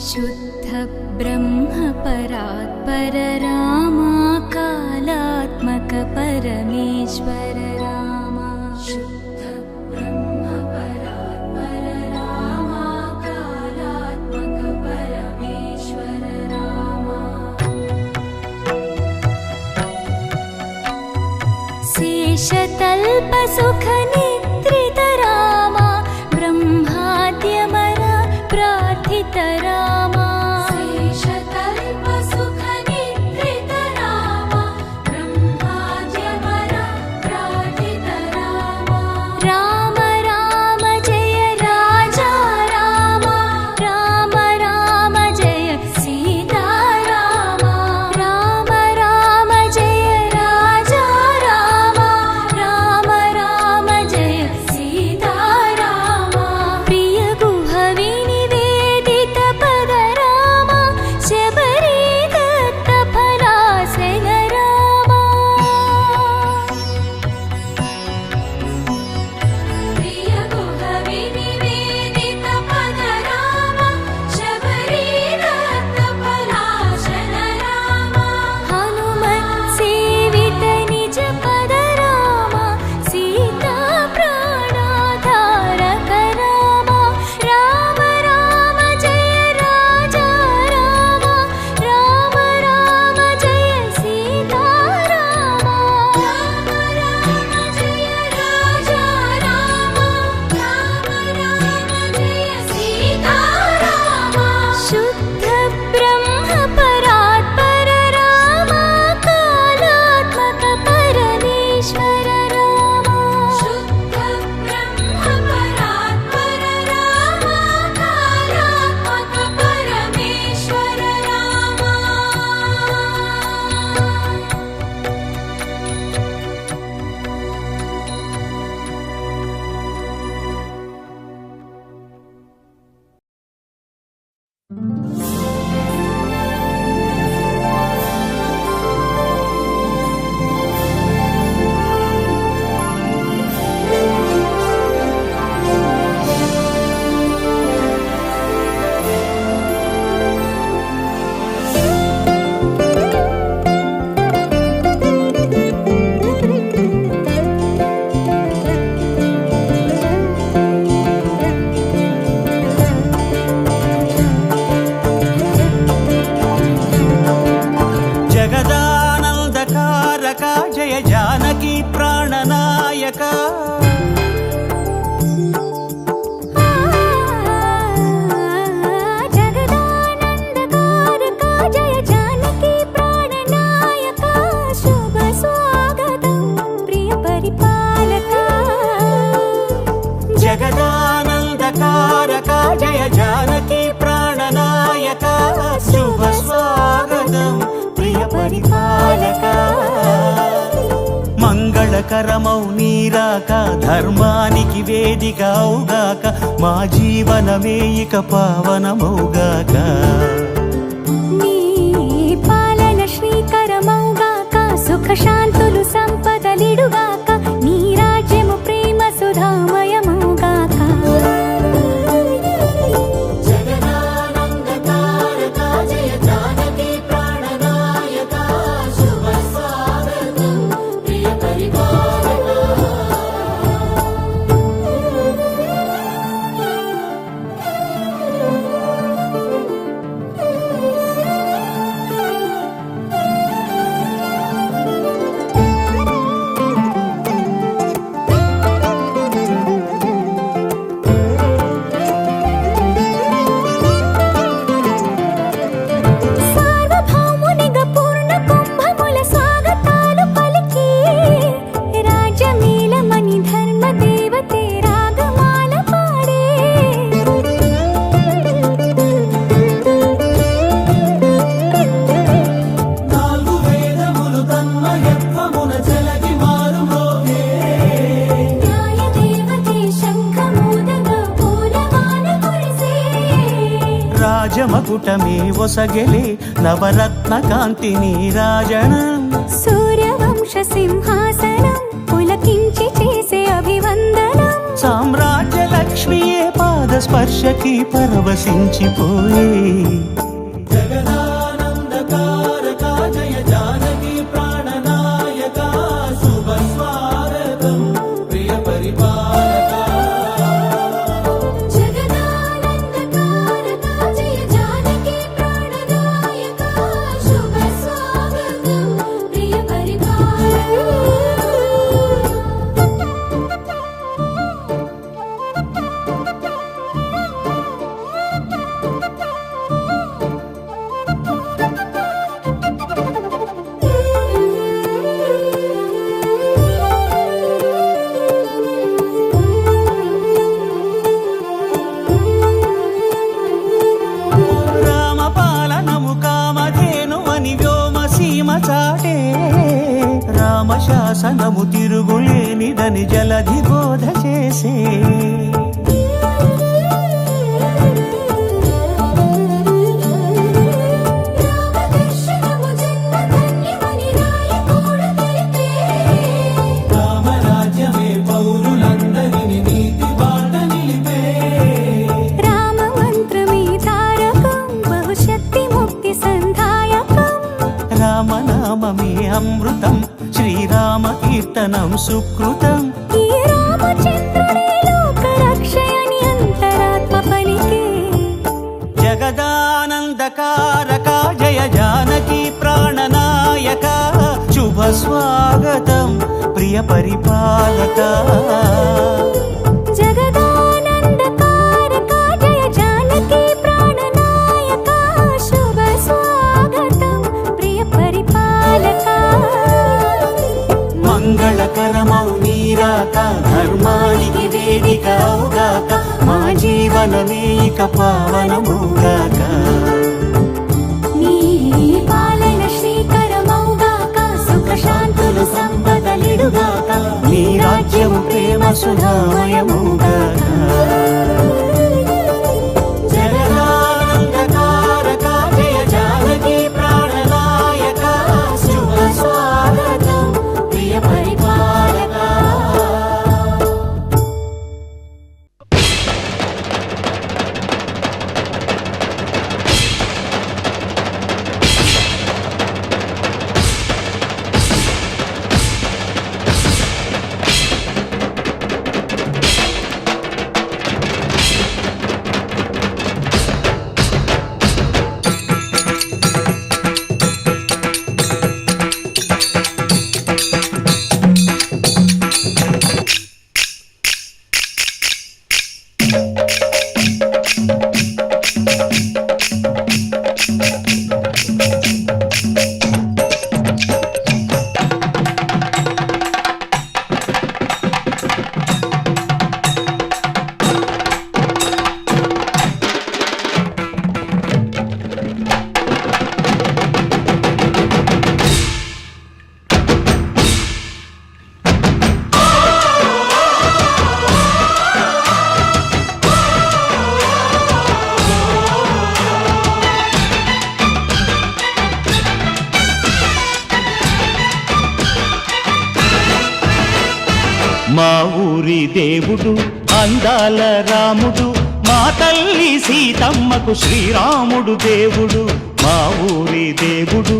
शुद्ध ब्रह्म परात्पर रामा कालात्मक परमेश्वर रामा शुद्ध ब्रह्म परात्पर रामा कालात्मक परमेश्वर रामा शेषतल्प सुख निद्रित रामा ब्रह्माद्यमर प्रार्थित रामा शेषतल्प सुख निद्रित रामा ब्रह्माद्यमर प्रार्थित रामा राम राम जय राजा रामा राम राम जय सीता रामा राम राम जय राजा रामा राम राम जय सीता रामा प्रिय गुह विनिवेदित पद रामा शबरी दत्त फलासन रामा प्रिय गुह विनिवेदित पद रामा शबरी दत्त फलासन रामा हनुमत् सेवित निज पद रामा सीता प्राणाधारक रामा राम राम जय राजा रामा राम राम जय सीता रामा राम राम जय राजा रामा राम राम जय सीता रामा शुद्ध ब्रह्म परात्पर रामा कालात्मक परमेश्वर रामा शुद्ध ब्रह्म परात्पर रामा कालात्मक परमेश्वर रामा జగదానందకారక జయ జానకి ప్రాణనాయక जगदानन्दकारक जय जानकी प्राणनायक शुभ स्वागतं प्रिय परिपालक జగదానందకారక జయ జానకి ప్రాణనాయక శుభ స్వాగతం ప్రియ పరిపాలక మంగళకరమౌ నీరాక ధర్మానికి వేదిక అవుగాక మా జీవనమే ఇక పావనమౌగాక నీ పాలన శ్రీకరమౌగాక సుఖ శాంతులు సంపదలిడుగాక నీ రాజ్యము ప్రేమ సుధామయమౌగాక జగదానందకారక జయ జానకి ప్రాణనాయక శుభ స్వాగతం ప్రియ పరిపాలక సార్వభౌమునిగా పూర్ణ కుంభముల స్వాగతాలు పలికి రాజమేళమణి ధర్మ దేవతే రాగమాల పాడే నాలుగు వేదములు తన్మయత్వమున చెలగి మారుమోగే న్యాయ దేవతే శంఖమూదగా పూలవాన కురిసే రాజమకుటమే ఒసగెలే నవరత్న కాంతి నీరాజనం సూర్యవంశ సింహాసనం పులకించి చేసే అభివందనం సామ్రాజ్య లక్ష్మియే పాద స్పర్శకి పరవశించిపోయే జగదానందకారక జయ జానకి ప్రాణనాయక శుభ స్వాగతం ప్రియ పరిపాలక జగదానందకారక జయ జానకి ప్రాణనాయక శుభ స్వాగతం ప్రియ రామపాలనము కామధేనువని వ్యోమసీమ చాటే రామశాసనము తిరుగులేనిదని జలధి బోధ చేసే రామదర్శనము జన్మధన్యమని రాయకూడ తెలిపే రామరాజ్యమే పౌరులందరిని నీతి బాట నిలిపే రామమంత్రమే తారకం బహుశక్తి ముక్తి సంధాయకం రామనామమే అమృతం శ్రీరామ కీర్తనం సుకృతం ఈ రామచంద్రుడే లోకరక్షయని అంతరాత్మ పలికే జగదానందకారక జయ జానకి ప్రాణనాయక శుభ స్వాగతం ప్రియ పరిపాలక జగదానందకారక జయ జానకి ప్రాణనాయక శుభ స్వాగతం ప్రియ పరిపాలక మంగళకరమౌ నీరాక ధర్మానికి వేదిక అవుగాక మా జీవనమే ఇక పావనముగాక నీ పాలన శ్రీకరమౌగాక సుఖ శాంతులు సంపదలిడుగాక నీ రాజ్యము ప్రేమ సుధామయముగాక జగదానందకారక జయ జానకి ప్రాణనాయక శుభ స్వాగతం ప్రియ పరిపాలక మా ఊరి దేవుడు అందాల రాముడు మా తల్లి సీతమ్మకు శ్రీరాముడు దేవుడు మా ఊరి దేవుడు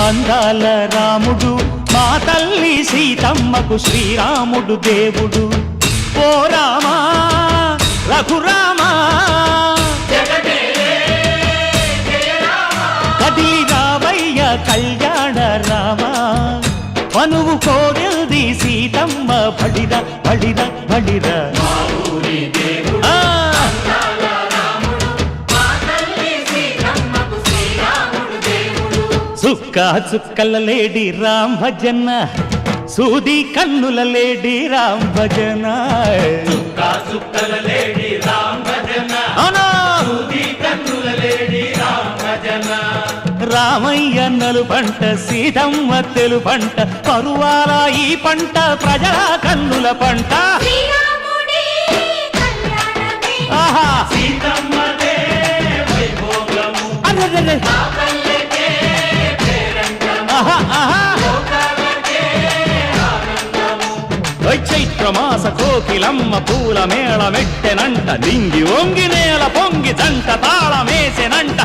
అందాల రాముడు మా తల్లి సీతమ్మకు శ్రీరాముడు దేవుడు ఓ రామా రఘురామా కదిలి రావయ్య కళ్యాణ రామా మనువు కోరింది సీతమ్మ బడిర బడిర బడిర ఆ! చుక్క చుక్కల లేడి రామ్ భజన సూది కన్నుల లేడి రామ్ భజన అవునా? రామయ్య నలు పంట సీతమ్మ తెలు పంట పరువాల ఈ పంట ప్రజల కన్నుల పంట ఆహా అరెరెరె. ఆహా, ఆహా. చైత్రమాస కోకిలమ్మ పూల మేళ మెట్టెనంట దింగి వంగి నేల పొంగి జంట తాళమేసెనంట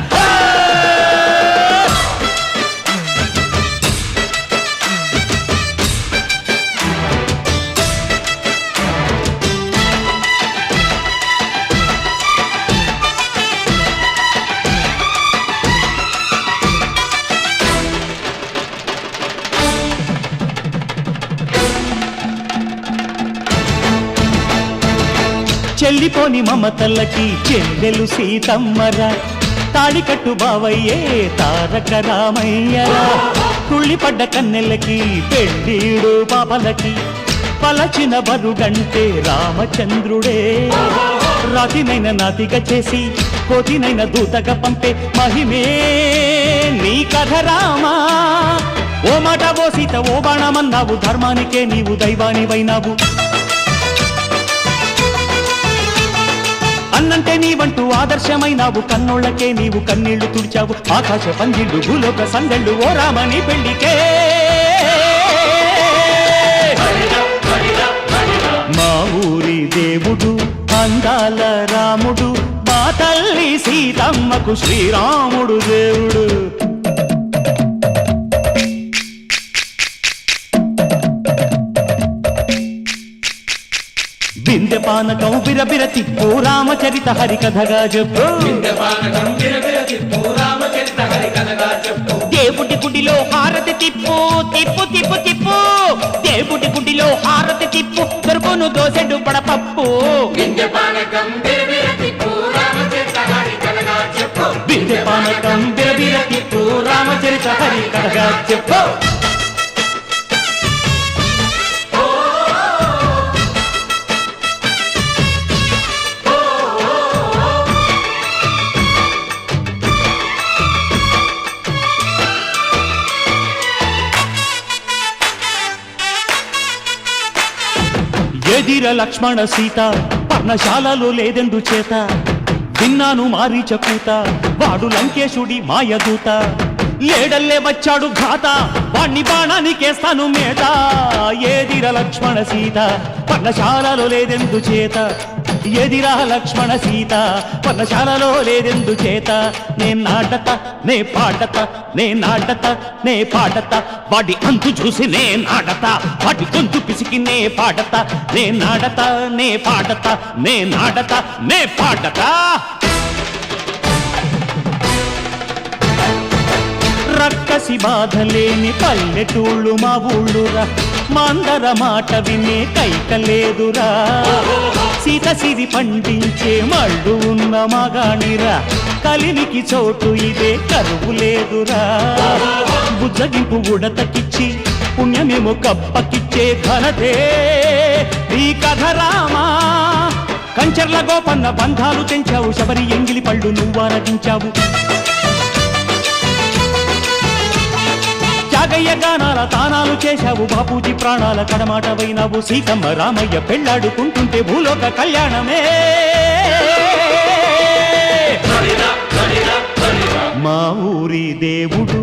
చెల్లిపోని మమతల్లకి చెల్లెలు సీతమ్మరా తాళికట్టు బావయ్యే తారక రామయ్యరా తుళ్ళిపడ్డ కన్నెలకి పెళ్ళీడు పాపలకి పలచిన బరుగంటే రామచంద్రుడే రాతినైన నాతిగా చేసి కోతినైన దూతగా పంపే మహిమే నీ కథ రామా ఓ మాట ఓ సీత ఓ బాణమన్నావు ధర్మానికే నీవు దైవానివైనావు అన్నంటే నీవంటూ ఆదర్శమైనావు కన్నోళ్ళకే నీవు కన్నీళ్లు తుడిచావు ఆకాశ పందిళ్ళు భూలోక సందళ్ళు ఓ రామని పెళ్లికే మా ఊరి దేవుడు అందాల రాముడు మా తల్లి సీతమ్మకు శ్రీరాముడు దేవుడు బిందె పానకం బిరబిర తిప్పు రామచరిత హరికథగా చెప్పు దేవుడి గుడిలో హారతి తిప్పు తిప్పు తిప్పు తిప్పు దేవుడి గుడిలో హారతి తిప్పు దొరుకును దోసెడు పడపప్పు బిందె పానకం బిరబిర తిప్పు రామచరిత హరికథగా చెప్పు ఎదిర లక్ష్మణ సీత పర్ణశాలలో లేదెందు చేత విన్నాను మారీచ కూత వాడు లంకేశుడి మాయదూత లేడల్లే వచ్చాడు ఘాత వాణ్ణి బాణానికేస్తాను మేత ఎదిర లక్ష్మణ సీత పర్ణశాలలో లేదెందు చేత ఎదిరా లక్ష్మణ సీత పర్ణశాలలో లేదెందు చేత నే నాటత నే పాటత నే నాటత నే పాటత వాడి అంతు చూసి నే నాటత వాడి గొంతు పిసికి నే పాటత నే నాటత నే పాటత నే నాటత నే పాటత రక్కసి బాధలేని పల్లెటూళ్ళు మా ఊళ్ళురా మాందర మాట వినే కైకలేదురా సీత సిరి పండించే మళ్ళు ఉన్న మగాణిరా కలినికి చోటు ఇదే కరువు లేదురా బుజ్జగింపు ఉడతకిచ్చి పుణ్యమేమో కప్పకిచ్చే ఘనతే ఈ కథ రామా కంచర్ల గోపన్న బంధాలు తెంచావు శబరి ఎంగిలి పళ్ళు నువ్వారగించావు త్యాగయ్య గానాల తానాలు చేశావు బాపూజీ ప్రాణాల కడమాటవైనావు సీతమ్మ రామయ్య పెళ్ళాడుకుంటుంటే భూలోక కళ్యాణమే మా ఊరి దేవుడు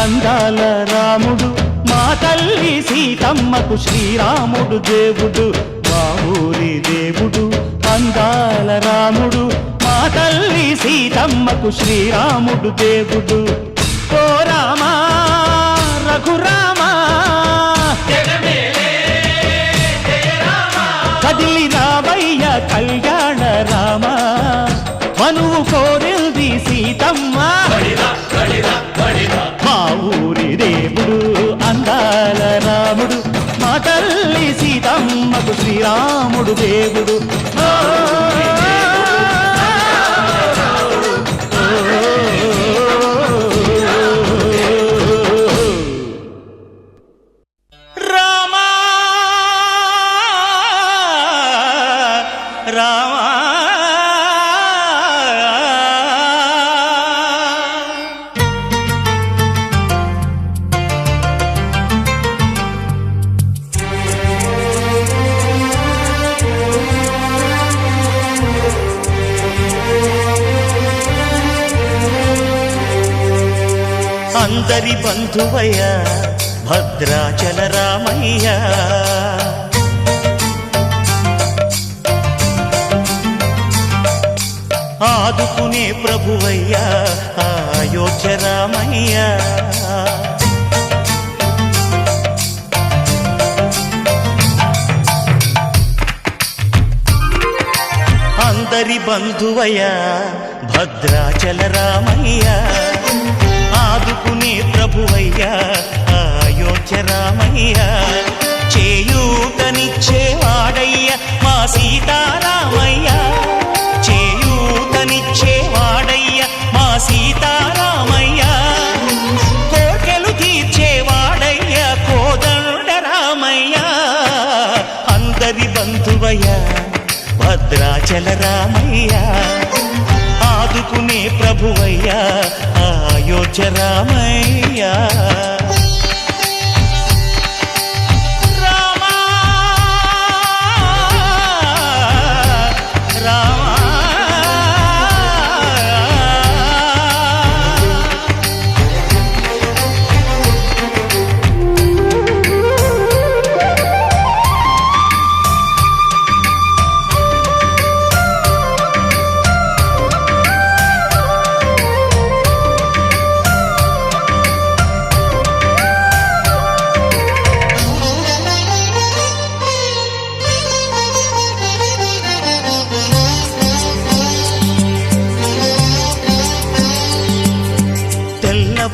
అందాల రాముడు మా తల్లి సీతమ్మకు శ్రీరాముడు దేవుడు మా ఊరి దేవుడు అందాల రాముడు మా తల్లి సీతమ్మకు శ్రీరాముడు దేవుడు ఓ రామా రఘురామా కదిలి రావయ్య కళ్యాణ రామ మనువు కోరింది సీతమ్మ మా ఊరి దేవుడు అందాల రాముడు మా తల్లి సీతమ్మకు శ్రీరాముడు దేవుడు అందరి బంధువయ్య భద్రాచల రామయ్య ప్రభువయ్యా అయోధ్య రామయ్య. అందరి బంధువయ్యా భద్రాచల రామయ్య, ఆదుకునే ప్రభువయ్యా అయోధ్య రామయ్య. చేయూతనిచ్చేవాడయ్య మా సీతారామయ్య, చేయూతనిచ్చేవాడయ్య మా సీతారామయ్య. కోర్కెలు తీర్చేవాడయ్య కోదండ రామయ్య. అందరి బంధువయ్య భద్రాచల రామయ్య, ఆదుకునే ప్రభువయ్య అయోధ్య రామయ్య.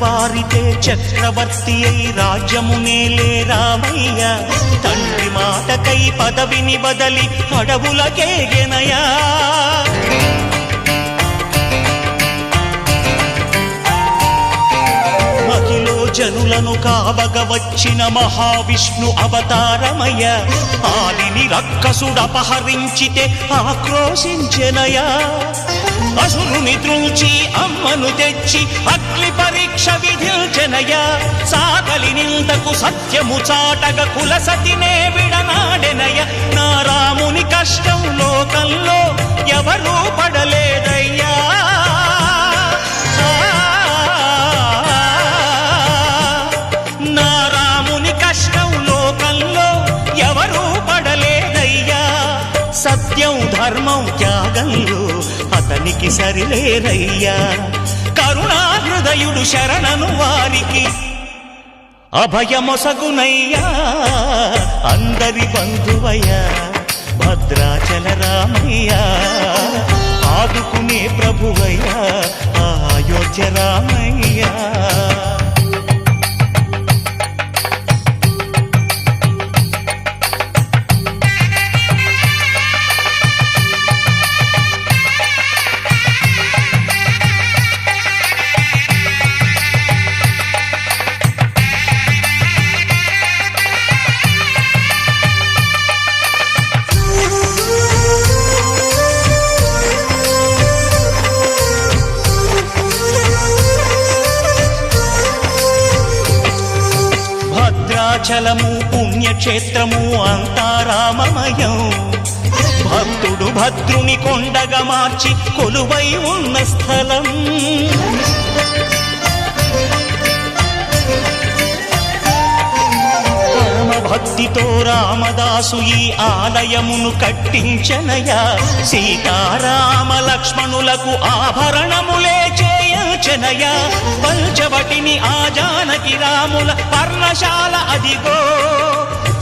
వారితే చక్రవర్తి అయి రాజ్యమునేలే రామయ్య. తండ్రి మాటకై పదవిని బదలి అడవులకేగెనయా. మహిలో జనులను కావగ వచ్చిన మహావిష్ణు అవతారమయ్య. ఆలిని రక్కసుడపహరించితే ఆక్రోశించెనయా. అసురుని త్రుంచి అమ్మను తెచ్చి అగ్ని పరీక్ష విధించెనయ. సాగలి నిందకు సత్యము చాటగ కులసతినే విడనాడెనయ. నా రాముని కష్టం లోకంలో ఎవరూ పడలేదయ్యా. నా రాముని కష్టం లోకంలో ఎవరూ పడలేదయ్యా. సత్యం ధర్మం త్యాగంలో అతనికి సరిలేరయ్యా. కరుణా హృదయుడు శరణను వారికి అభయమొసగునయ్యా. అందరి బంధువయ్యా భద్రాచల రామయ్య, ఆదుకునే ప్రభువయ్యా అయోధ్య రామయ్య. భద్రాచలము పుణ్యక్షేత్రము అంతా రామమయం. భక్తుడు భద్రుని కొండగా మార్చి కొలువై ఉన్న స్థలం. పరమ భక్తితో రామదాసు ఈ ఆలయమును కట్టించనయా. సీతారామ లక్ష్మణులకు ఆభరణములే చేయచనయా. పంచవటిని ఆ జానకి రాముల పర్ణశాల అదిగో.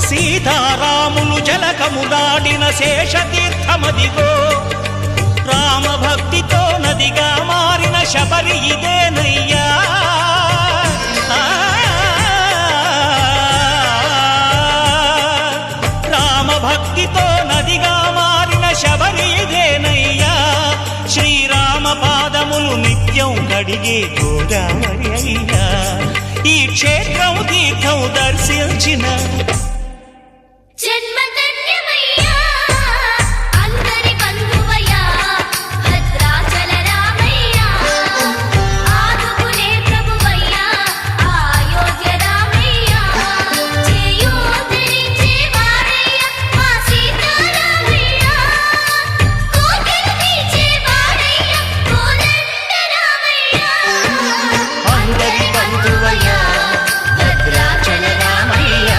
సీతారాములు జలకములాడిన శేషతీర్థమదిగో. రామభక్తితో నదిగా మారిన శబరి ఇదేనయ్యా. రామభక్తితో నదిగా మారిన శబరి ఇదేనయ్యా. శ్రీరామ పాదములు నిత్యం కడిగే గోదావరి అయ్యా. ఈ క్షేత్రం తీర్థం దర్శించిన భద్రాచల రామయ్య.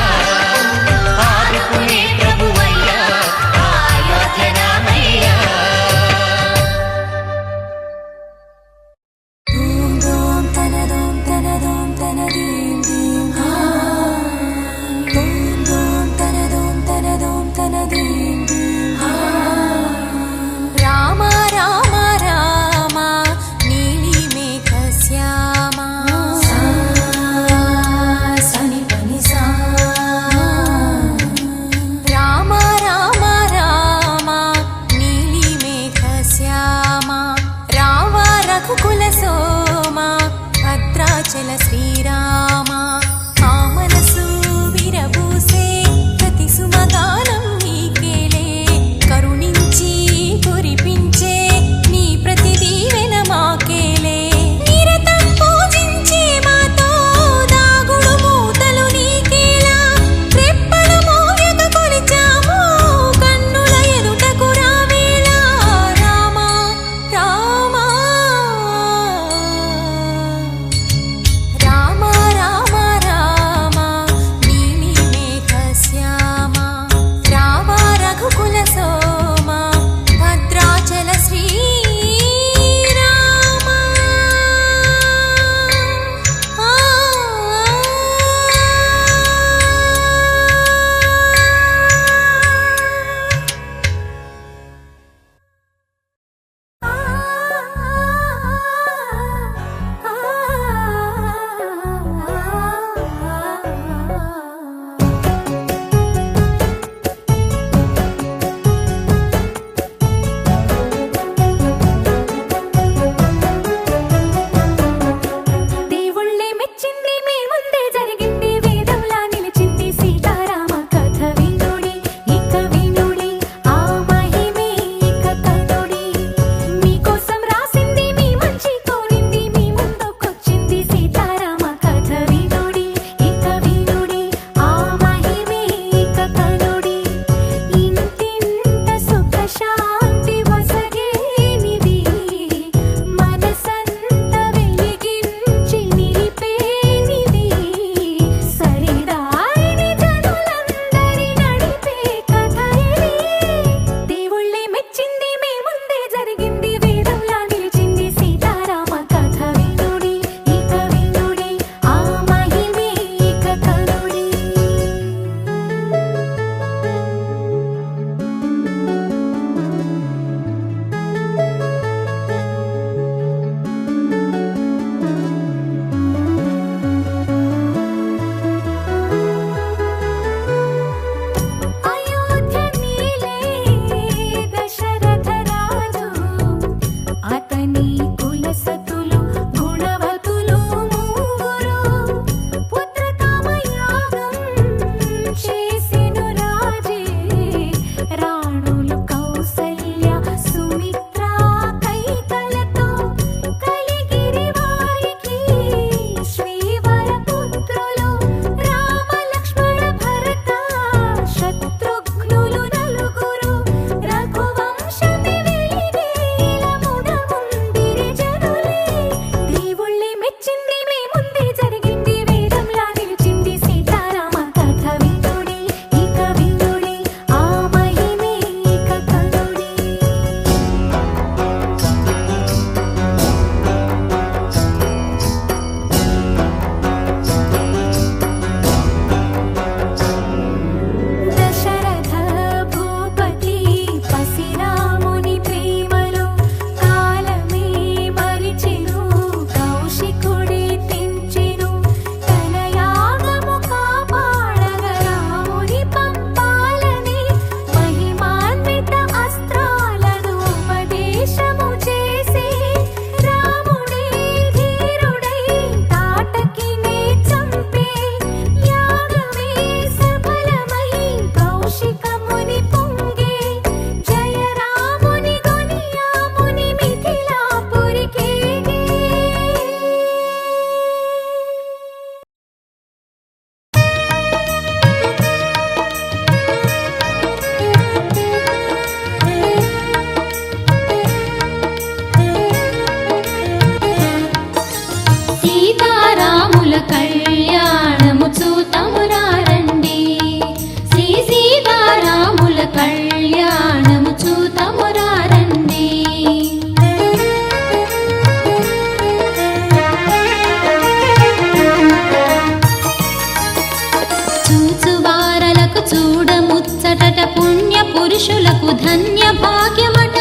పురుషులకు ధన్య భాగ్యమట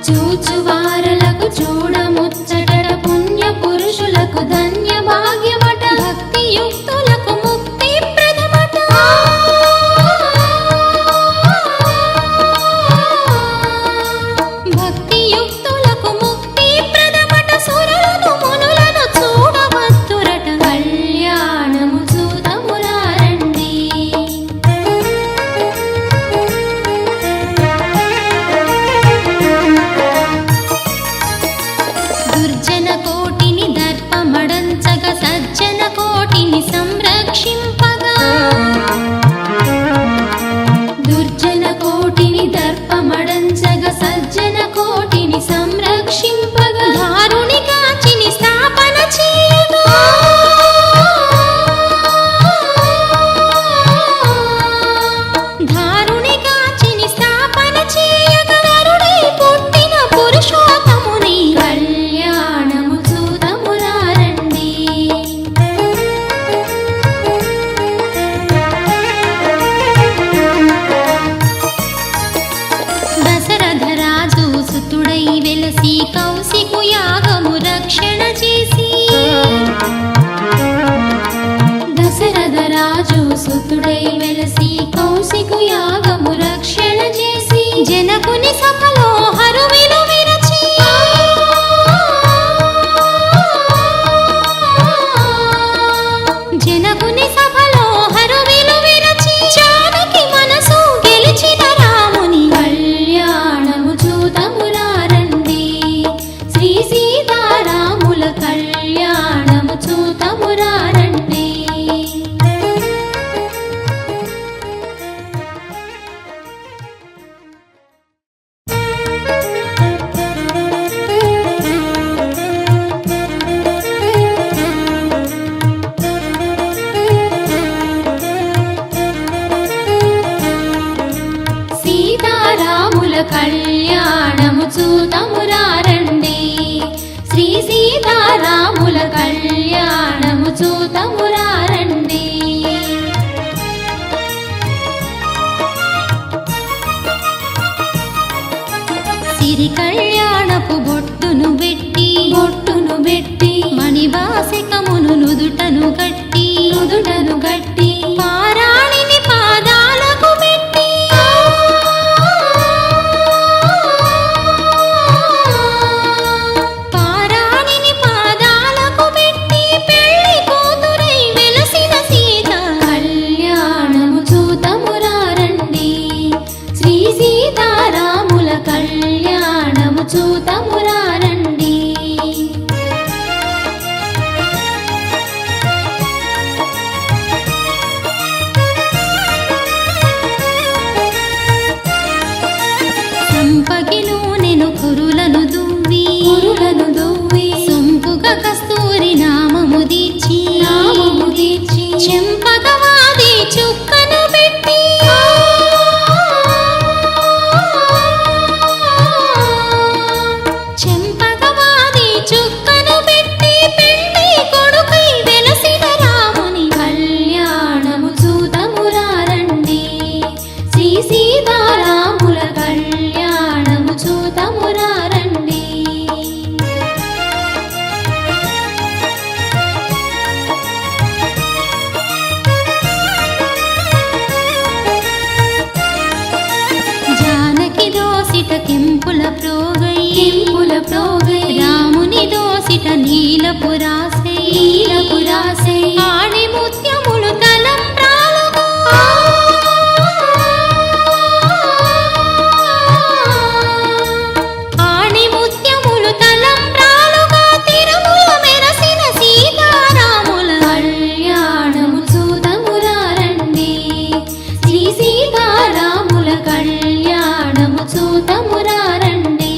చూచువారలకు చూడముచ్చటట పుణ్య పురుషులకు ధన్య భాగ్యమట భక్తి యుక్తులకు ముక్తి ప్రదమట భక్తి యుక్తులకు ముక్తి ప్రదమట సురులను మునులను చూడవత్తురట కళ్యాణము చూతమురారండి దుర్జన కోటిని దర్పమడంచగ సజ్జన కోటిని సంరక్షింపగా దుర్జన కోటిని దర్పమడంచగ సజ్జన కోటిని సంరక్షింపగా దారుని కాచిని స్థాపన చేయగా దారుని కాచిని స్థాపన చేయగా నరుడై పుట్టిన పురుషోత్తముని కళ్యాణము చూతమురారండి దశరథ రాజు సుతుడై వెలసి కౌశికు యాగము రక్షణ చేసి దశరథ రాజు సుతుడై వెలసి కౌశికు యాగము రక్షణ చేసి జనకుని సభలో హరువిలు విరచి జనకుని సభలో హరువిలు విరచి జానకి మనసు గెలిచిన రాముని కళ్యాణము చూతమురారండి శ్రీ సీతారాముల కళ్యాణము చూతమురారండి సీతారాముల కళ్యాణము చూతమురారండి శ్రీ సీతారాముల కళ్యాణము చూతమురారండి సిరి కళ్యాణపు బొట్టును పెట్టి మణివాసికమును నుదుటను గట్టి పారాణిని పాదాలకు పెట్టి పారాణిని పాదాలకు పెట్టి పెళ్లి కూతురై వెలసిన సీత కళ్యాణము చూతమురారండి శ్రీ సీతారాముల కళ్యాణము చూతమురారండి సంపగిలో నేను కురులను దువ్వి సొంపుగా కస్తూరి నామము దీర్చి చెంపగవాది చుక్కను పెట్టి చెంపగవాది చుక్కను పెట్టి పెళ్లి కొడుకై వెలసిన రాముని కళ్యాణము చూతమురారండి శ్రీ సీతారాముల కళ్యాణము చూతమురారండి జానకి దోసిట కెంపుల ప్రోగై రాముని దోసిట నీలపు రాసై ఆణి ముత్యములు తలంబ్రాలుగా ఆణి ముత్యములు తలంబ్రాలుగా తిరుముల మెరసిన సీతారాముల కళ్యాణము చూతమురారండి శ్రీ సీతారాముల కళ్యాణము చూతమురారండి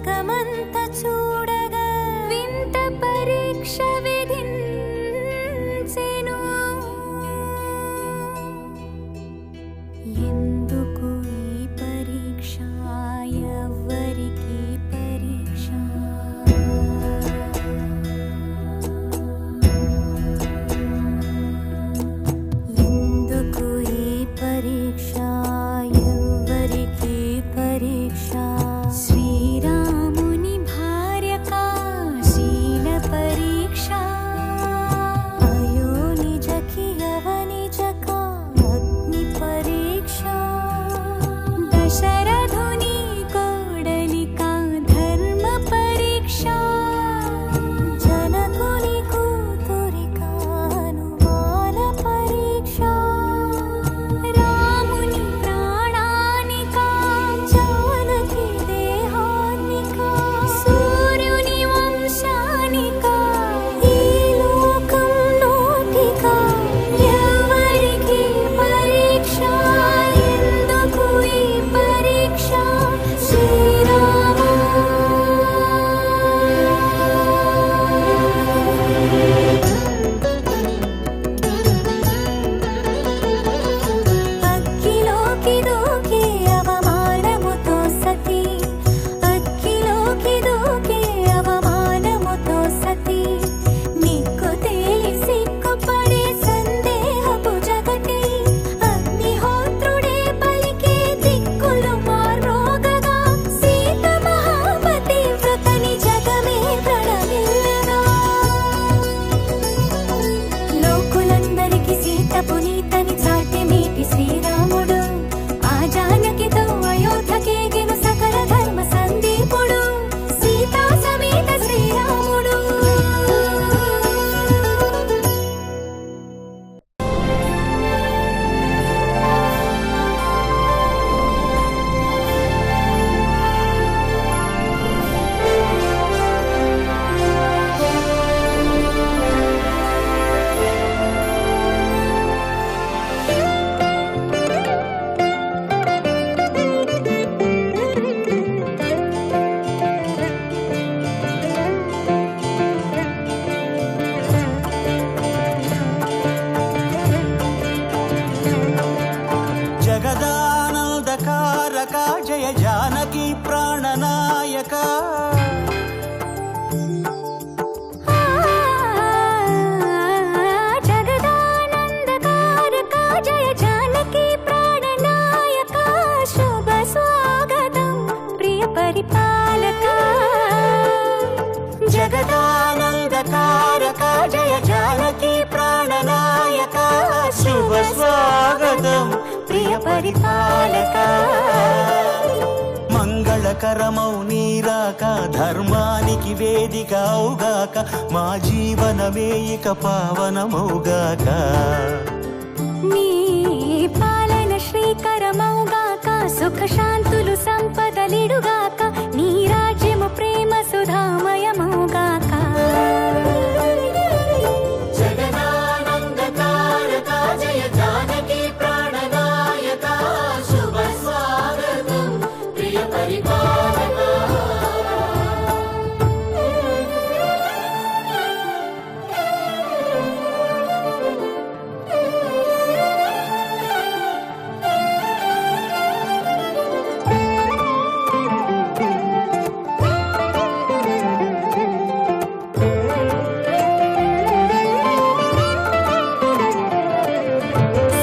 జగమంత చూడగా వింత పరీక్ష విధించెను. ఎందుకు ఈ పరీక్ష, ఎవ్వరికి పరీక్ష? ఎందుకు ఈ పరీక్ష, ఎవ్వరికి పరీక్ష? శ్రీరాముని భార్యకా శీల పరీక్ష, అయో నిజకి యవనిజకా అగ్ని పరీక్ష, దశరథుని కోడలికా ధర్మ పరీక్ష, జనకుని కూతురికా అనుమాన పరీక్ష, రాముని ప్రాణానికా జానకి దేహానికా, సూర్యుని వంశానికా ఈ లోకం నోటికా, ఎవరికి పరీక్ష? ఎందుకు ఈ పరీక్ష? శ్రీరామ అగ్గిలోకి దూకి అవమానముతో సతి, అగ్గిలోకి దూకి అవమానముతో సతి, నిక్కు తేలి సిగ్గుపడే సందేహపు జగతి, అగ్నిహోత్రుడే పలికే దిక్కులు మార్రోగగా, సీత మహాపతి వ్రతని జగమే ప్రణమిల్లగా, లోకులందరికి సీత పునీతని చాటి మీటి శ్రీరాముడు, ఆ జానకితో అయోధ్యకేగెను సకల ధర్మ సందీపుడు, సీతా సమేత శ్రీరాముడు. జగదానందకారక జయ జానకి ప్రాణనాయక జగదానందకారక జయ జానకి ప్రాణనాయక, శుభ స్వాగతం ప్రియ పరిపాలక. జగదానందకారక జయ జానకి ప్రాణనాయక శుభ స్వాగతం ప్రియ పరిపాలక. మంగళకరమౌ నీరాక ధర్మానికి వేదిక అవుగాక, మా జీవనమే ఇక పావనమౌగాక. నీ పాలన శ్రీకరమౌగాక, సుఖ శాంతులు సంపదలిడుగాక, నీ రాజ్యము ప్రేమ సుధామయమౌగాక. జగదానందకారక జయ జానకి ప్రాణనాయక, శుభ స్వాగతం ప్రియ పరిపాలక.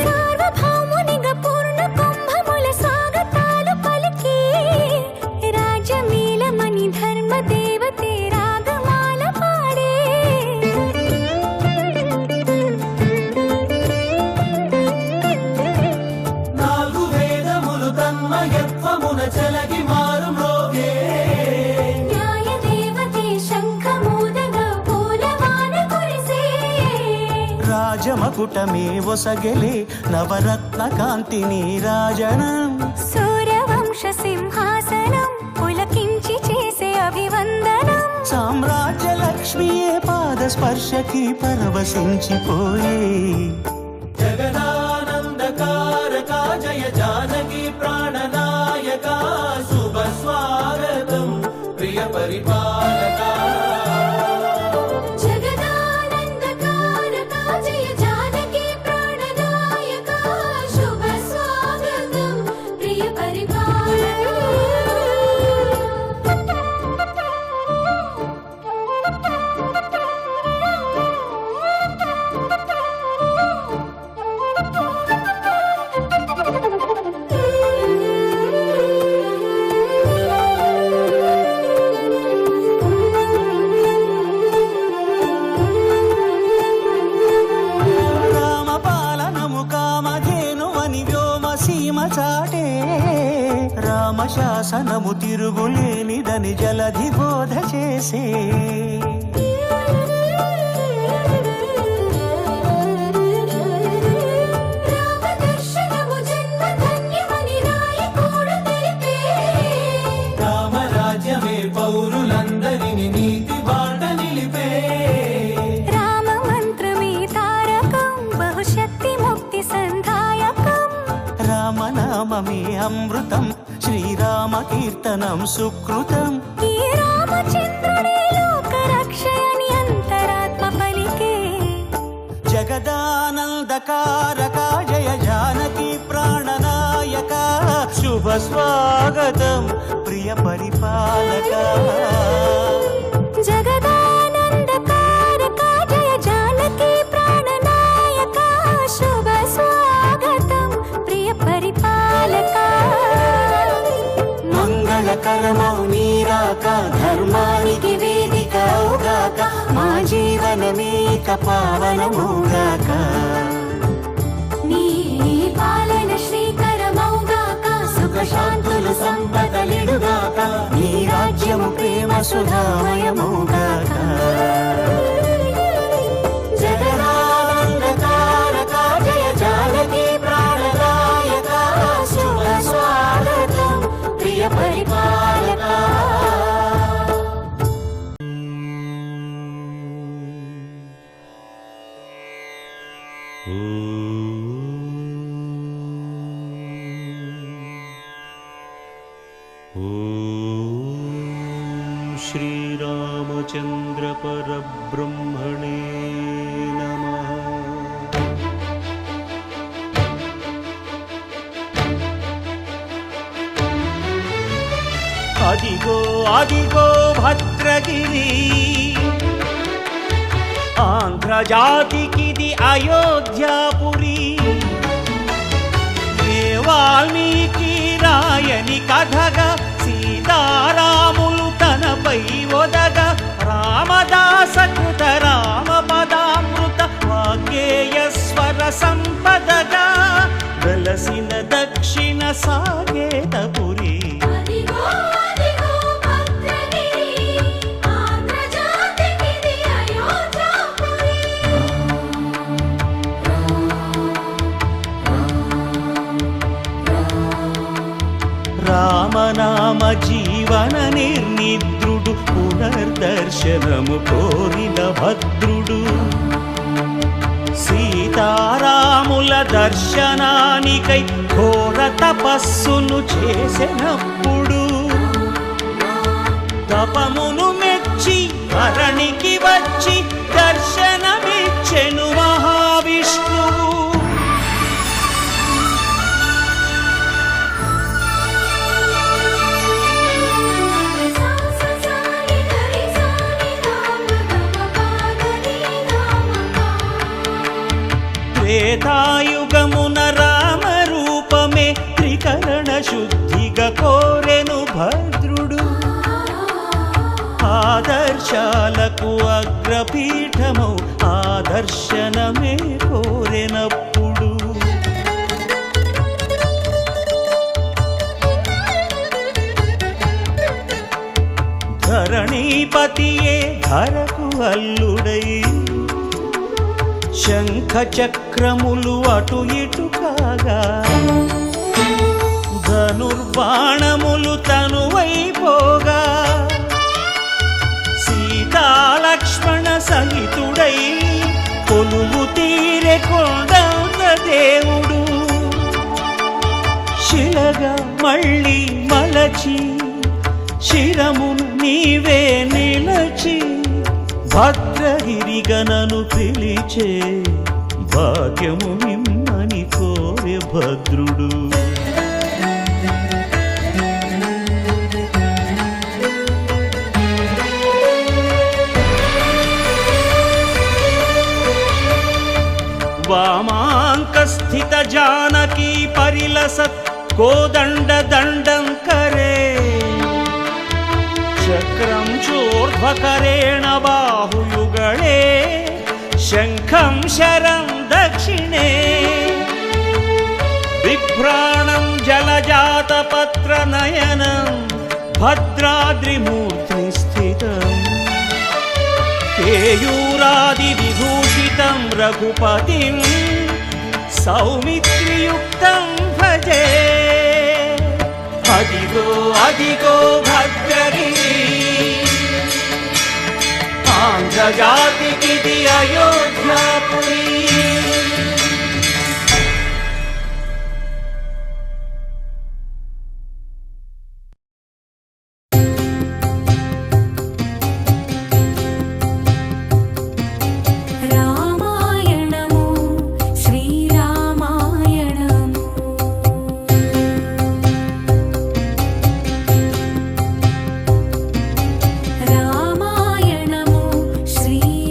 సార్వభౌమునిగా పూర్ణ కుంభముల స్వాగతాలు పలికి, రాజమీలమణి ధర్మ దేవతే రాగమాల పాడే. నాలుగు వేదములు తన్మయత్వమున చలగి మారు మ్రోగే, న్యాయ దేవతే శంఖమూదగా పూలవాన కురిసే. రాజమకుటమే ఒసగెలే నవరత్న కాంతి నీరాజనం, సూర్యవంశ సింహాసనం పులకించి చేసే అభివందనం. సామ్రాజ్య లక్ష్మియే పాద స్పర్శకి పరవశించిపోయే. జగదానందకారక జయ జానకి ప్రాణనాయక, శుభ స్వాగతం ప్రియ ప్రియ పరిపాలక జగదానందకారక జయ జానకి ప్రాణనాయక శుభ స్వాగతం ప్రియ రామపాలనము కామధేనువని వ్యోమ సీమ చాటే రామశాసనము తిరుగులేనిదని జలధి బోధ చేసే రామదర్శనము జన్మధన్యమని రాయకూడు తెలిపే రామరాజ్యమే పౌరులందరిని నీతి బాట నిలిపే రామ మంత్రమే తారకం బహుశక్తి ముక్తి సంధాయకం రామనామమే అమృతం శ్రీరామ కీర్తనం సుకృతం ఈ రామచంద్రుడే లోక రక్షయని అంతరాత్మ పలికే జగదానందకారక జయ జానకి ప్రాణనాయక శుభ స్వాగతం ప్రియ పరిపాలక జగదానందకారక జయ జానకి ప్రాణనాయక శుభ స్వాగతం ప్రియ పరిపాలక మంగళకరమౌ నీరాక ధర్మానికి వేదిక అవుగాక మా జీవనమేక పావనమౌగాక నీ పాలన శ్రీకరమౌగాక సుఖ శాంతులు సంపదలిడుగాక నీ రాజ్యము ప్రేమ సుధామయమౌగాక జగదానందకారక జయ జానకి ప్రాణనాయక శుభ స్వాగతం ప్రియ పరిపాలక శ్రీరామచంద్ర పరబ్రహ్మణే నమః. అదిగో అదిగో భద్రగిరి ఆంధ్రజాతికిది అయోధ్యాపురి ఏ వాల్మీకి రాయని కథగా సీతారాములు తనపై ఒదగ రామదాస కృత రామ పదామృత వాగ్గేయ స్వర సంపదగా వెలసిన దక్షిణ సాగేతపురి అదిగో అదిగో భద్రగిరి ఆంధ్రజాతికిది అయోధ్యాపురి రామనామ జీవన నిర్నిద్రుడు పునర్దర్శనము కోరిన భద్రుడు సీతారాముల దర్శనానికై ఘోర తపస్సును చేసినప్పుడు తపమును మెచ్చి ధరణికి వచ్చి దర్శనమిచ్చెను మహావిష్ణువు సాసాని గరి సాని నామ గమపాదని నామ త్రేతాయుగమున రామ రూపమే త్రికరణ శుద్ధిగా కోరెను భద్రుడు ఆదర్శాలకు అగ్రపీఠము ఆదర్శనమే కోరెనప్పుడు ధరణీపతియే ధరకు అల్లుడై శంఖ చక్రములు అటు ఇటు కాగా ధనుర్బాణములు తనువైపోగా సీతాలక్ష్మణ సహితుడై కొలువు తీరె కొండంత దేవుడు శిలగా మళ్ళీ మలచి చిరమున నీవే నిలచి భద్రగిరిగనను పిలిచే భాగ్యము మిమ్మని కోరే భద్రుడు. వామాంకస్థిత జానకీ పరిలసత్ కోదండ దండం కరే చక్రం చోర్ధ్వకరేణ బాహుయుగళే శంఖం శరం దక్షిణే బిభ్రాణం జలజాతపత్రనయనం భద్రాద్రిమూర్తి స్థితం కేయూరాదివిభూషితం రఘుపతిం సౌమిత్రియుక్తం భజే. అదిగో అదిగో భద్రగిరి ఆంధ్రజాతికిది అయోధ్యాపురి. రామాయణము శ్రీరామాయణము రామాయణము శ్రీరామాయణము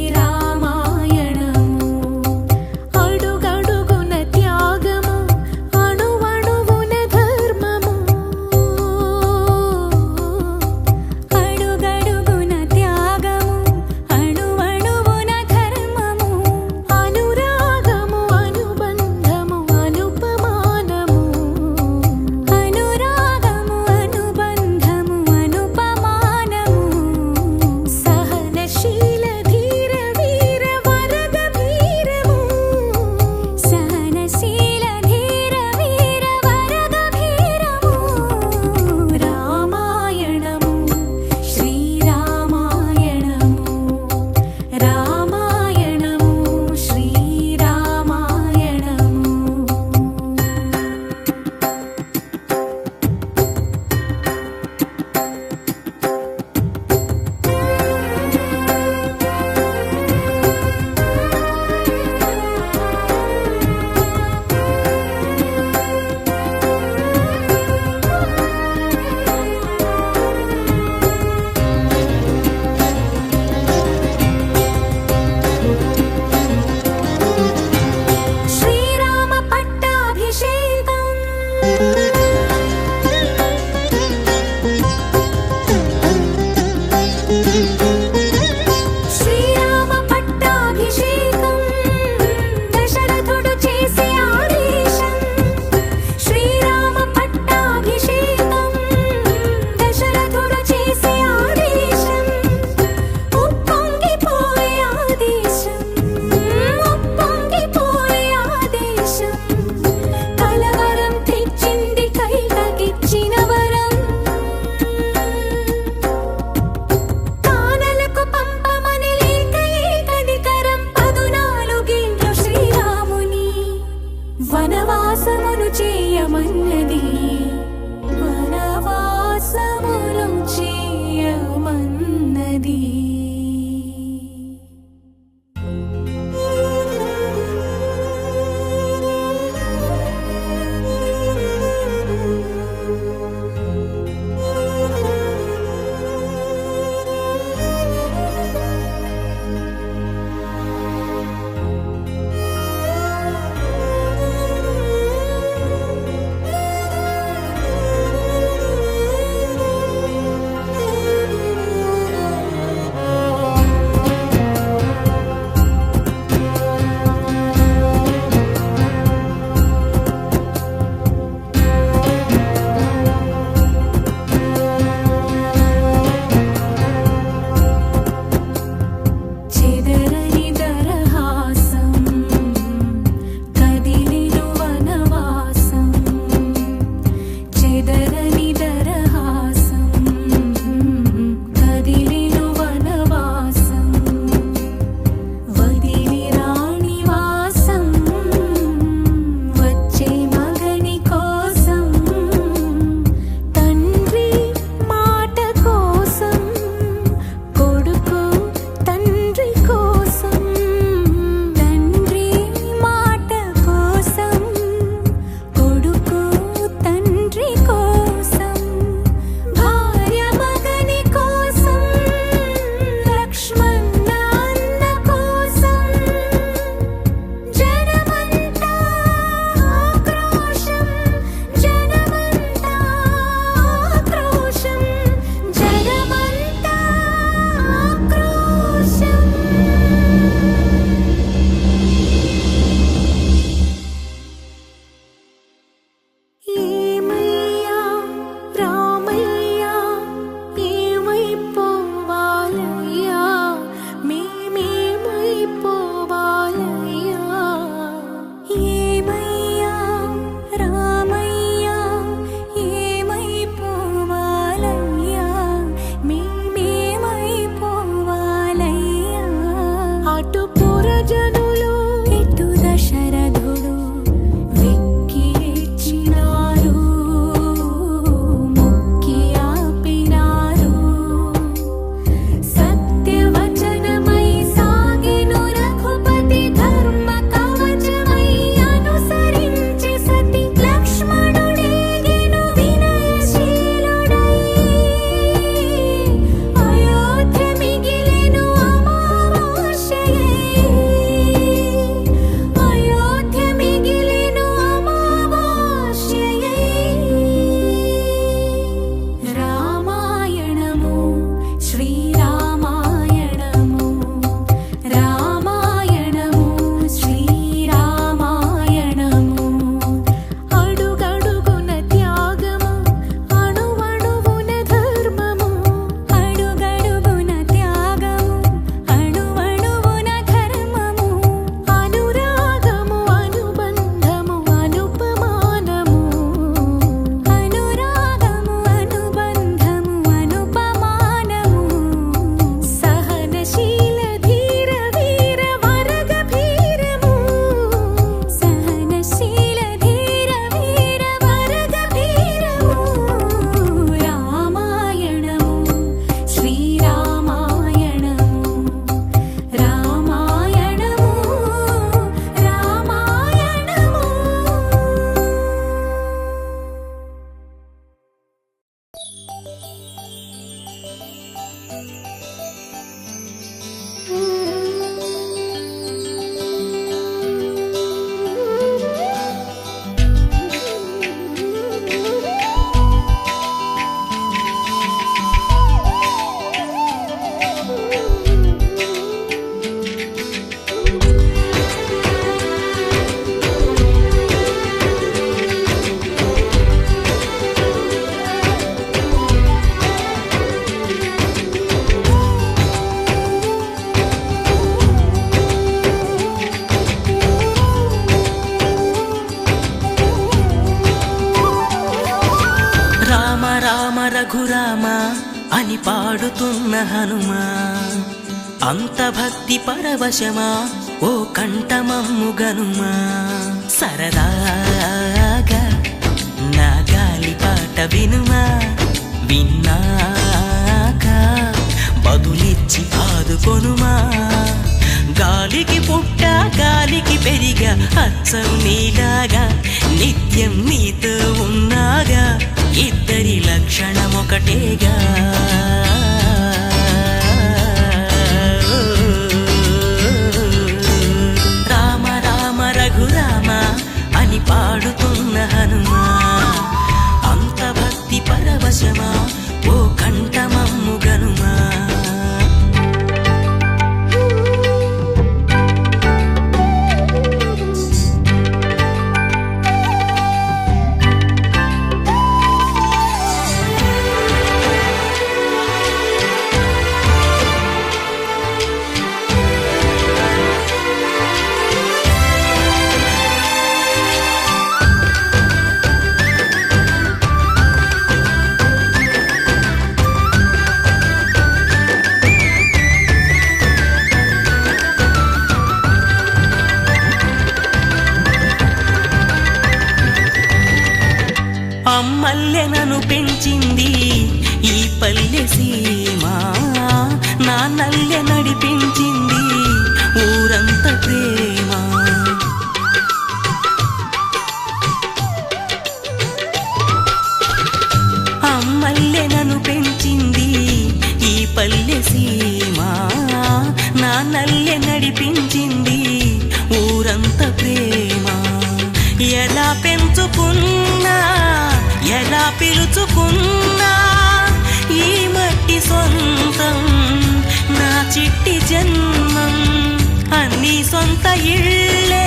రామ రామ రఘురామ అని పాడుతున్న హనుమా, అంత భక్తి పరవశమా ఓ కంఠమమ్ము గనుమా. సరదాగా నా గాలి పాట వినుమా, విన్నాక బదులిచ్చి ఆదుకొనుమా. గాలికి పుట్ట గాలికి పెరిగా అచ్చం నీలాగా, నిత్యం నీతో ఉన్నాగా, ఇద్దరి లక్షణం ఒకటేగా. రామ రామ రఘురామ అని పాడుతున్న హనుమా, అంత భక్తి పరవశమా ఓ కంఠమమ్ము గనుమా. అమ్మల్లె నన్ను పెంచింది ఈ పల్లె సీమ, నాన్నల్లె నడిపించింది ఊరంత ప్రేమ. అమ్మల్లె నన్ను పెంచింది ఈ పల్లె సీమ, నాన్నల్లె నడిపించింది ఊరంత ప్రేమ. ఎలా పెంచుకున్నా ఎలా పిలుచుకున్నా ఈ మట్టి సొంతం నా చిట్టి జన్మం. అన్ని సొంత ఇళ్ళే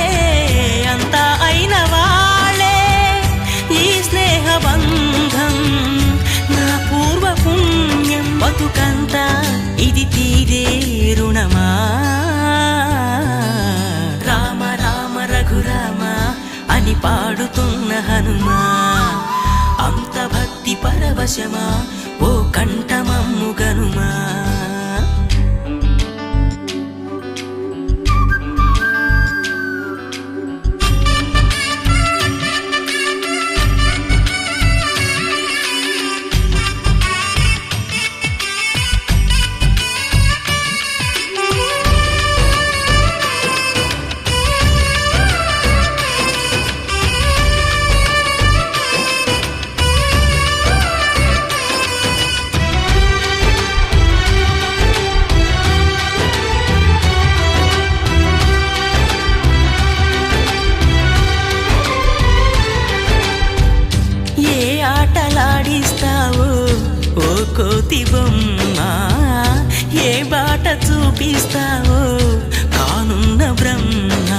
అంతా అయిన వాళ్ళే ఈ స్నేహ బంధం నా పూర్వ పుణ్యం. బతుకంతా ఇది తీరే రుణమా. రామ రామ రఘురామ అని పాడుతున్న హనుమా, అంత భక్తి పరవశమా ఓ కంఠమమ్ము గనుమా. ఆటలాడిస్తావో ఓ కోతి బొమ్మ, ఏ బాట చూపిస్తావో కానున్న బ్రహ్మ.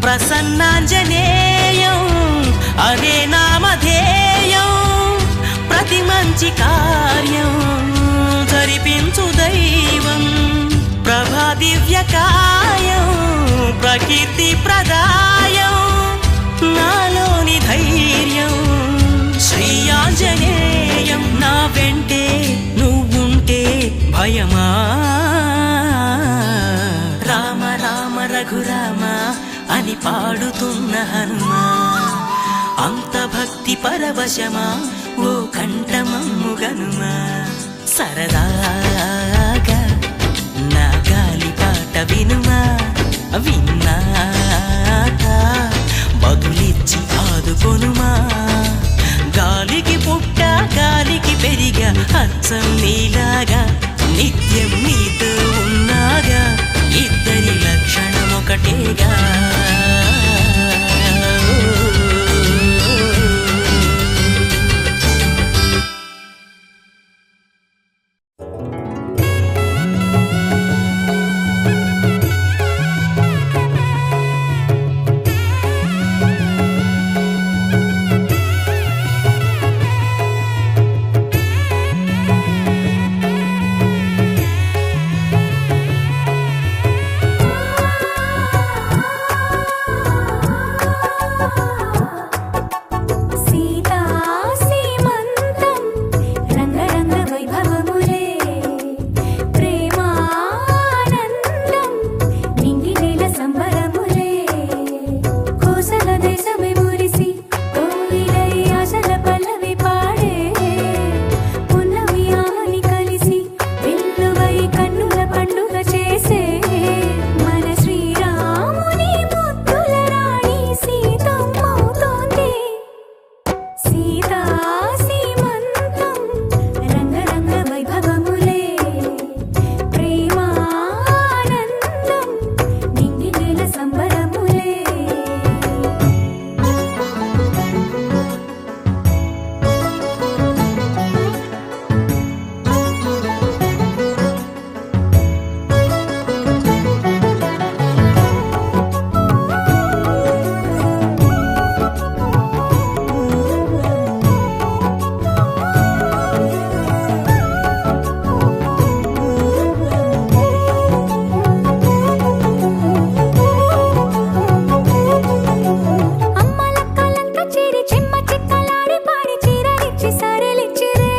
ప్రసన్నాంజనేయం అదే నామధేయం, ప్రతి మంచి కార్యం జరిపించు దైవం. ప్రభా దివ్య కాయం ప్రకీర్తి ప్రదాయం, నాలోని ధైర్యం శ్రీ ఆంజనేయం. నా వెంటే నువ్వుంటే భయమా. రామ రామ రఘురామ అని పాడుతున్న హనుమా, అంత భక్తి పరవశమా ఓ కంఠమమ్ము గనుమా. సరదాగా నా గాలి పాట వినుమా, విన్నాక బదులిచ్చి ఆదుకొనుమా. గాలికి పుట్ట గాలికి పెరిగా అచ్చం నీలాగా, నిత్యం నీతో ఉన్నాగా ఇద్దరి లక్షణం ఒకటేగా సీతా సీమంతం రంగరంగ వైభవములే ప్రేమానందం నింగి నేల సంబరములే కోసల దేశమే మురిసి కోయిలై ఆశల పల్లవి పాడే పున్నమి ఆమని కలిసి వెల్లువై కన్నుల పండుగ చేసే మన శ్రీరాముని ముద్దుల రాణి సీతమ్మవుతోంది సీతా సీమంతం రంగరంగ వైభవములే ప్రేమానందం నింగి నేల సంబరములే అమ్మలక్కలంతా చేరి చెమ్మ చిక్కలాడి పాడి చీరలిచ్చి సరెలిచ్చిరే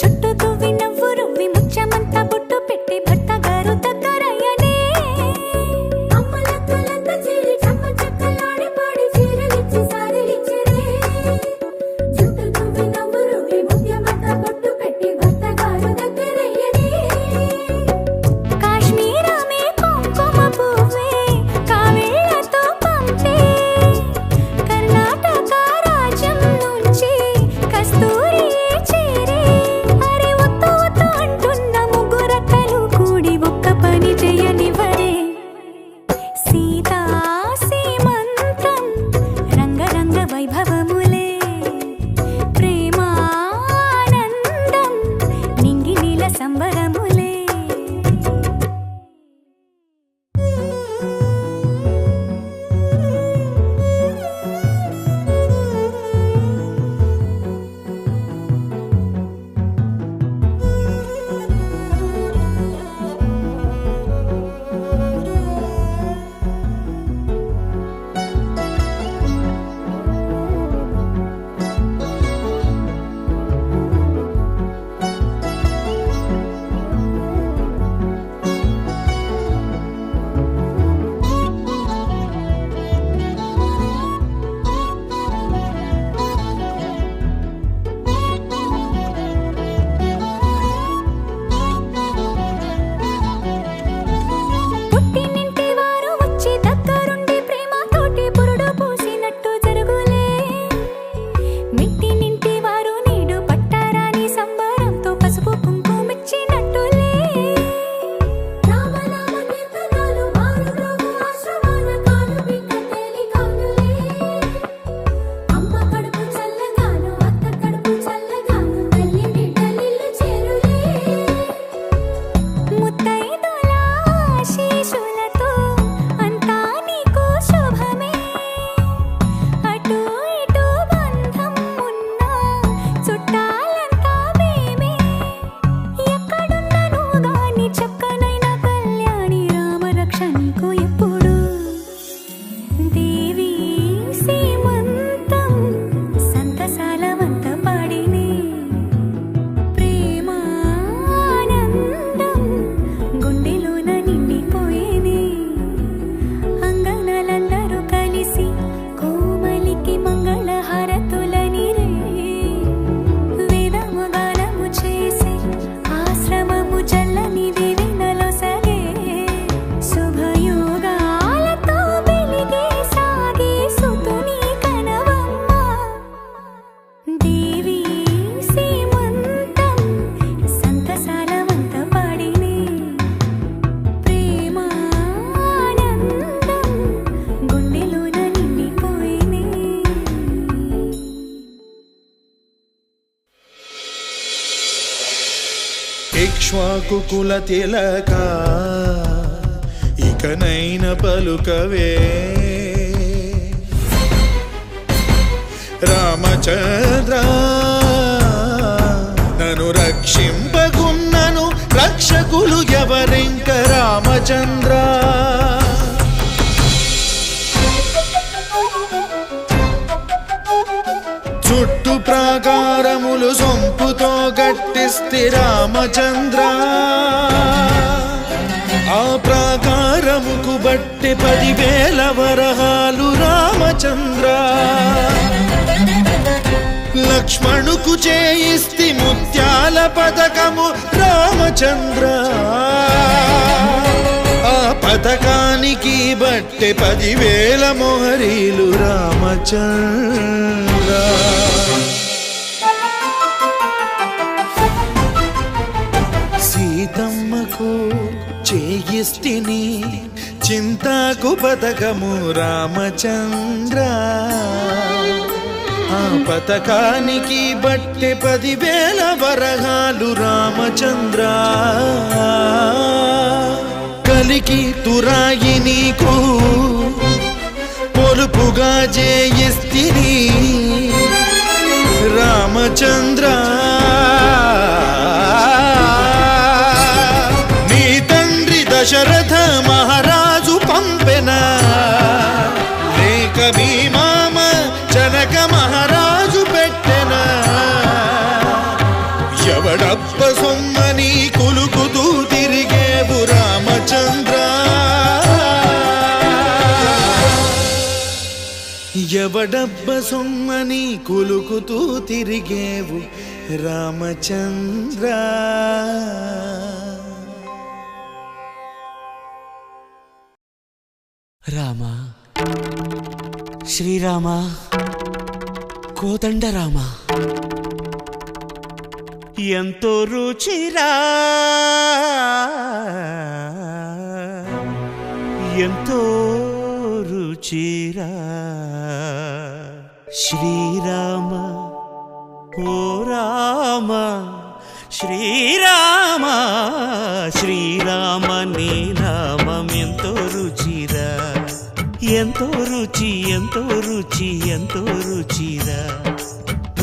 జుట్టు దువ్వి నవ్వు రువ్వి ముత్యమంతా బొట్టు పెట్టి భర్త గారు దగ్గరయ్యనే అమ్మలక్కలంతా చేరి చెమ్మ చిక్కలాడి పాడి చీరలిచ్చి సరెలిచ్చిరే జుట్టు దువ్వి నవ్వు రువ్వి ముత్యమంతా బొట్టు పెట్టి భర్త గారు దగ్గరయ్యనే కాశ్మీరమే కుంకుమ పువ్వే కావేళ్లతో పంపే కర్ణాటక రాజ్యం నుంచి కస్తూరి చేరే అరే ఒత్తు ఒత్తు అంటున్న ముగ్గురక్కలు కూడి ఒక్క పని చేయనివ్వరే సీతా సీమంతం రంగరంగ వైభవములే ప్రేమానందం నింగి నీల సంబరములే ఇక్ష్వాకు కుల తిలక ఇకనైన పలుకవే రామచంద్ర నన్ను రక్షింపగున్నను రక్షకులు ఎవరింక రామచంద్ర చుట్టు ప్రాకారములు సొంపుతో గట్టిస్తే రామచంద్ర ఆ ప్రాకారముకు బట్టి 10,000 వరహాలు రామచంద్ర లక్ష్మణుకు చేయిస్తి ముత్యాల పథకము రామచంద్ర ఆ పథకానికి బట్టి 10,000 మొహరీలు రామచంద్ర సీతమ్మకు చేయిస్తిని చింతాకు పథకము రామచంద్ర ఆ పథకానికి బట్టి 10,000 వరహాలు రామచంద్ర కలికి తురాయి నీకు పొలుపుగా చేయిస్తిని రామచంద్ర నీ తండ్రి దశరథ మహారాజు పంపెన లేక మీ మామ జనక మహారాజు పెట్టెన ఎవడబ్బ సొమ్మని కులుకుతూ తిరిగేవు రామచంద్ర ఎవడబ్బ సొమ్మని కులుకుతూ తిరిగేవు రామచంద్ర రామ శ్రీరామ కోదండ రామ ఎంతో రుచిరా ఎంతో రుచిరా శ్రీరామ ఓ రామ శ్రీరామ శ్రీరామ నీ నామం ఎంతో రుచిరా ఎంతో రుచి ఎంతో రుచి ఎంతో రుచిరా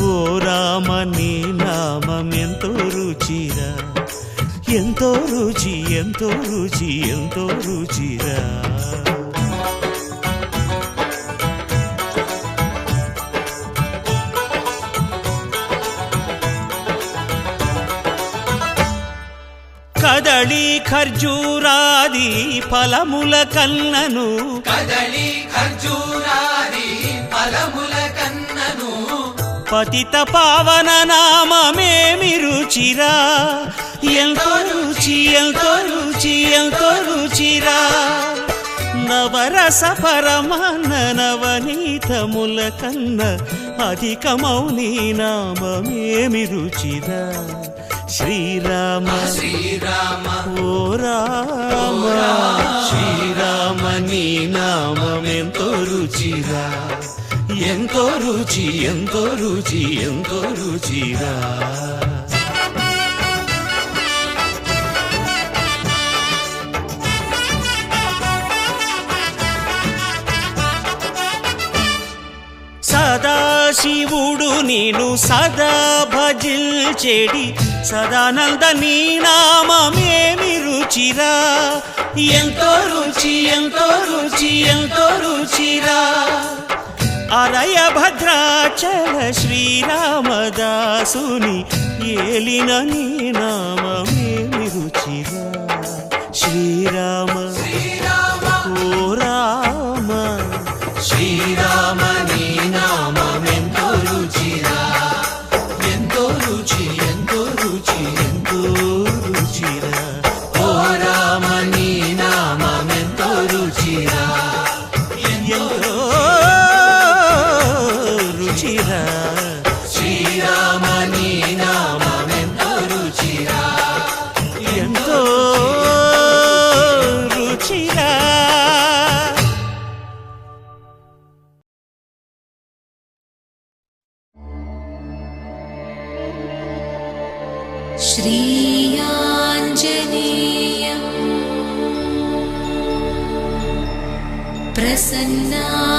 ఓ రామ నీ నామం ఎంతో రుచిరా ఎంతో రుచి ఎంతో రుచి ఎంతో రుచిరా కదళి ఖర్జూరాది ఫలముల కన్నను కదళి ఖర్జూరాది ఫలముల కన్నను పతిత పావన నామమేమి రుచిరా ఎంతో రుచి ఎంతో రుచి ఎంతో రుచిరా నవరస పరమాన్న నవనీతముల కన్న అధికమౌని నామమేమి రుచిరా శ్రీరామ శ్రీరామ ఓ రామ శ్రీరామ నీ నామం ఎంతో రుచిరా ఎంతో రుచి ఎంతో రుచి ఎంతో రుచిరా సదాశివుడు నేను సదా భజిల్చెడి సదానంద నీ నామమేమి రుచిరా ఎంతో రుచి ఎంతో రుచి ఎంతో రుచిరా అరయ భద్రాచల శ్రీరామదాసుని ఏలిన నీ నామమేమి రుచిరా శ్రీరామ ఓ రామ శ్రీరామ నీ నామం ఎంతో రుచిరా ఎంతో రుచి ఎంతో రుచి ఎంతో రుచిరా ఓ రామ నీ నామం ఎంతో రుచిరా ఎంతో రుచిరా శ్రీరామ నీ నామం ఎంతో రుచిరా ప్రసన్నా